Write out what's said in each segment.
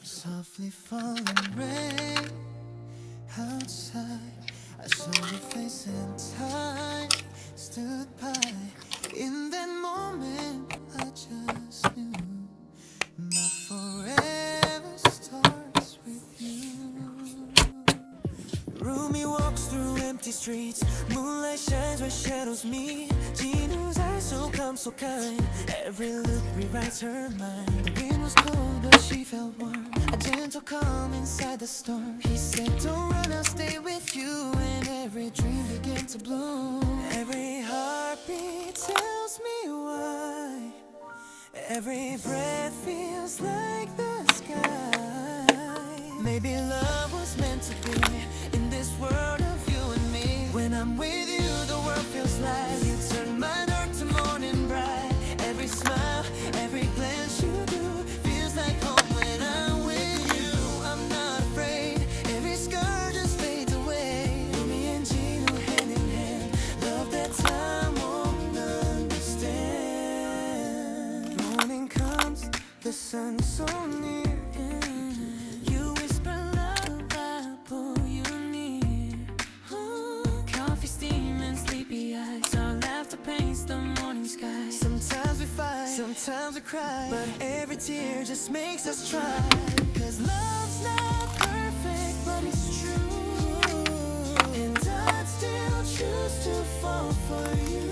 Softly falling rain outside. I saw your face and time stood by. In that moment, I just knew my forever starts with you. Rumi walks through empty streets. Moonlight shines where shadows meet. Jinu's eyes so calm, so kind. Every look rewrites her mind. The wind was cold, but she felt warm. A gentle calm inside the storm. He said, don't run, I'll stay with you. And every dream began to bloom. Every heartbeat tells me why. Every breath feels like the sky. Maybe love was meant to be in this world of you and me. When I'm with you, the world feels light. You turn my dark to morning bright. Every smile, every glance you do feels like home. When I'm with you, I'm not afraid. Every scar just fades away. Me and Gino hand in hand, love that time won't understand. Morning comes, the sun's so near. You whisper love, I pull you near. Coffee steam and sleepy eyes. Our laughter paints the morning sky. Sometimes we fight, sometimes we cry, but every tear just makes us try. Cause love's not perfect, but it's true. And I'd still choose to fall for you.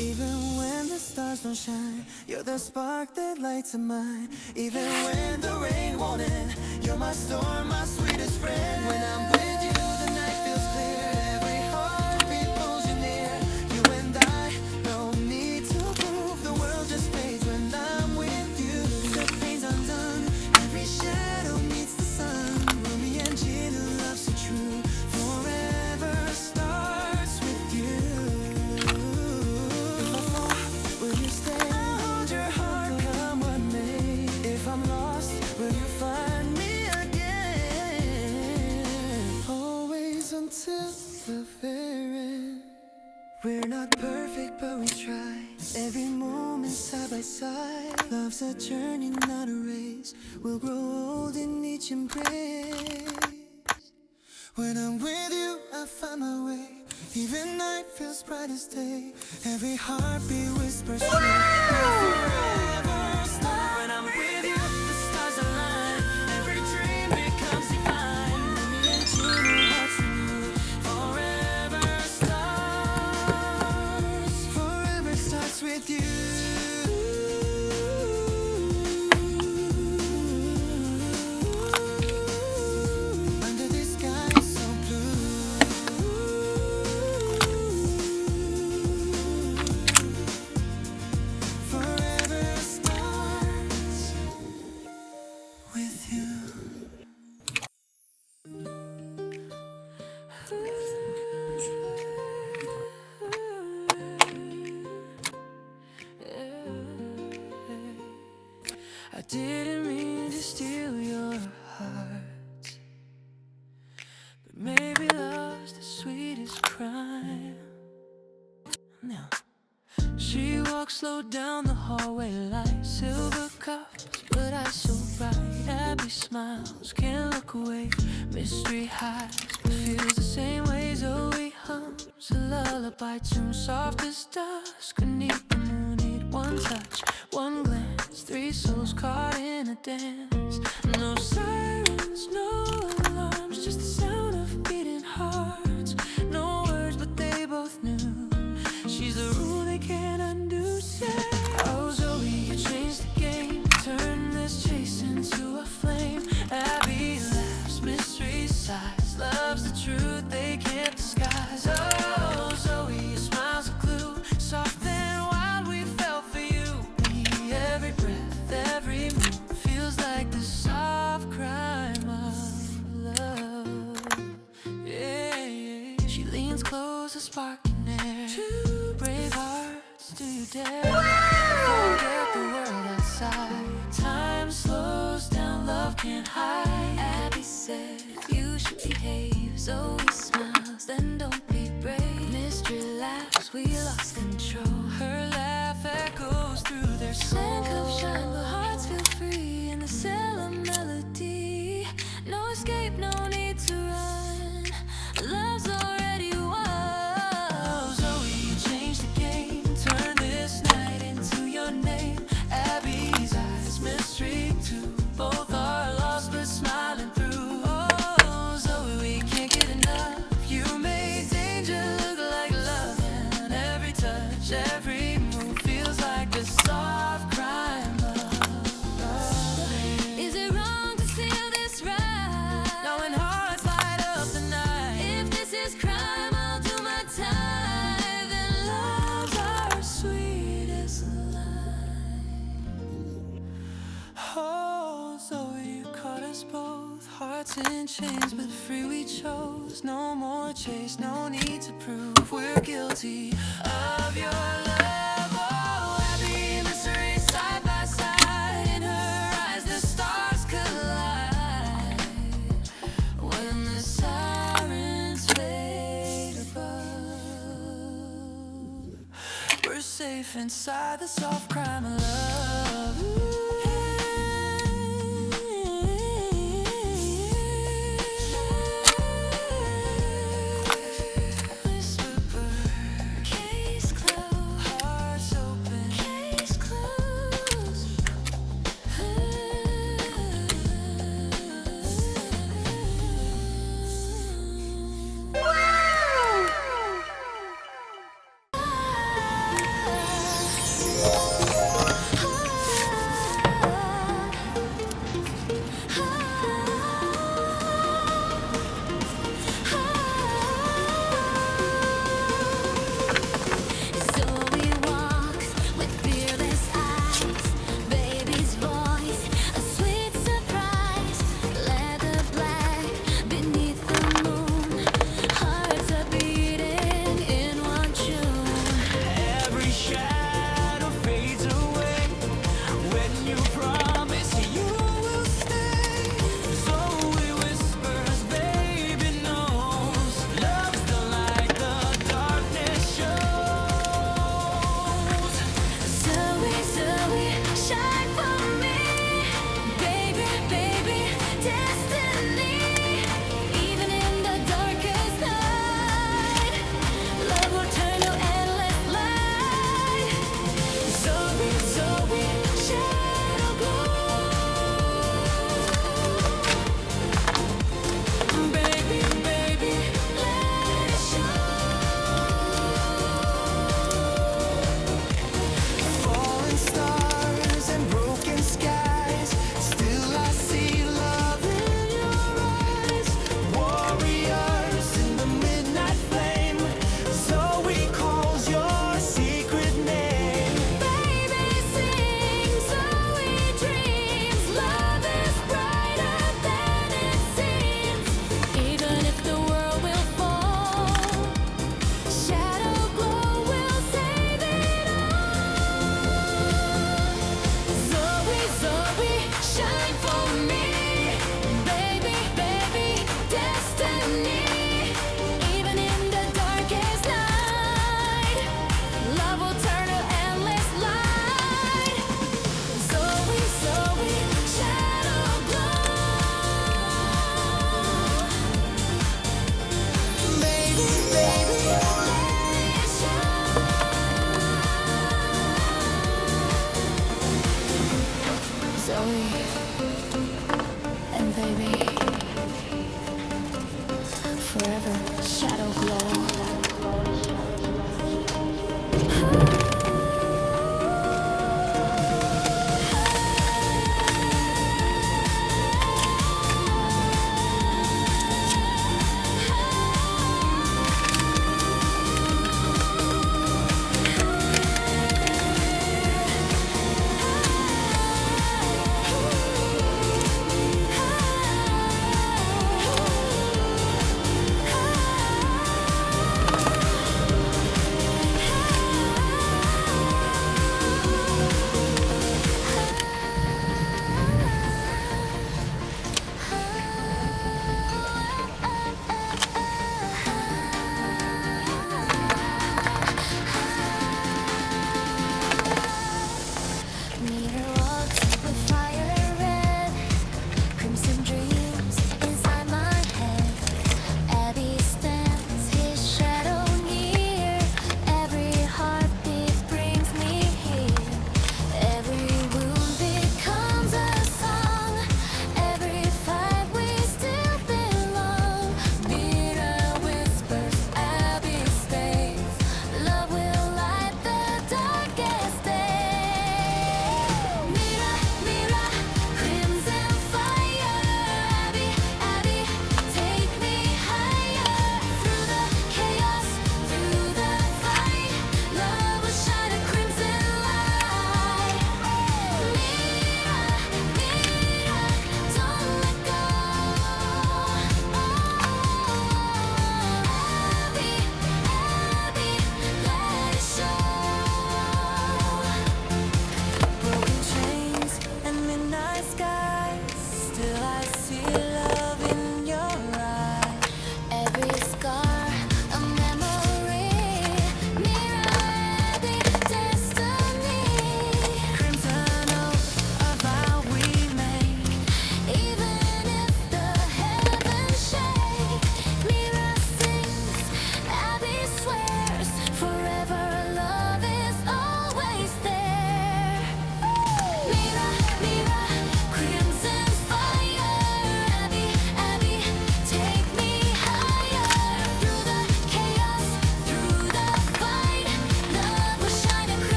Even when the stars don't shine, you're the spark that lights a mine. Even when the rain won't end, you're my storm, my sweetest friend. When I'm with you, the night feels clear. Every heartbeat pulls you near. You and I, no need to prove. The world just fades when I'm with you. The pain's undone, every shadow meets the sun. Rumi and Gina, love so true. Forever starts with you. If I fall, will you stay? I'll hold your heart, come what may. If I'm lost, will you find me again? Always until the very end. We're not perfect, but we try. Every moment side by side. Love's a journey, not a race. We'll grow old in each embrace. When I'm with you, I find my way. Even night feels bright as day. Every heartbeat whispers truth. We'll forever start. When I'm with you, the stars align. Every dream becomes divine. Me and you, hearts renewed. Forever starts. Forever starts with you. Under this sky so blue. Forever starts with you. I didn't mean to steal your heart, but maybe love's the sweetest crime. Now, she walks slow down the hallway like silver cups, but eyes so bright. Happy smiles, can't look away. Mystery hides, but feels the same way. Zoe hums a lullaby tune soft as dusk. Beneath the moon, need one touch, one glance. Three souls caught in a dance. No sirens, no alarms, just the sound of beating hearts. No words, but they both knew. She's the rule they can't undo. Say, oh Zoe, you changed the game. Turn this chase into a flame. Abby laughs, mystery sighs. Love's the truth they can't disguise. Oh Zoe, your smile's a clue. Soft and wild, we fell for you. Every breath, every move feels like the soft crime of love. Yeah, she leans close, a spark in air. Two brave hearts, do you dare? Forget the world outside. Time slows down, love can't hide. Abby said you should behave. Zoe smiles, then don't be brave. Mystery laughs, we lost control. Her laugh echoes through their soul. Handcuffs shine, but hearts feel free in the cell of melody. escape, no need to run. Love's already won. Zoe, you changed the game. Turn this night into your name. Abby's eyes, mystery too. Both are lost but smiling through. Oh, Zoe, we can't get enough. You made danger look like love, and every touch, every move feels like a soft crime love. Is it wrong to feel this right? Knowing hearts light up the night. If this is crime, I'll do my time. Then love's our sweetest line. Oh, Zoe, you caught us both. Hearts in chains, but free we chose. No more chase, no need to prove we're guilty of your love. Oh, happy mystery side by side. In her eyes, the stars collide. When the sirens fade above, we're safe inside the soft crime of love. Whisper bird, case closed, hearts open, case closed.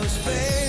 close, baby.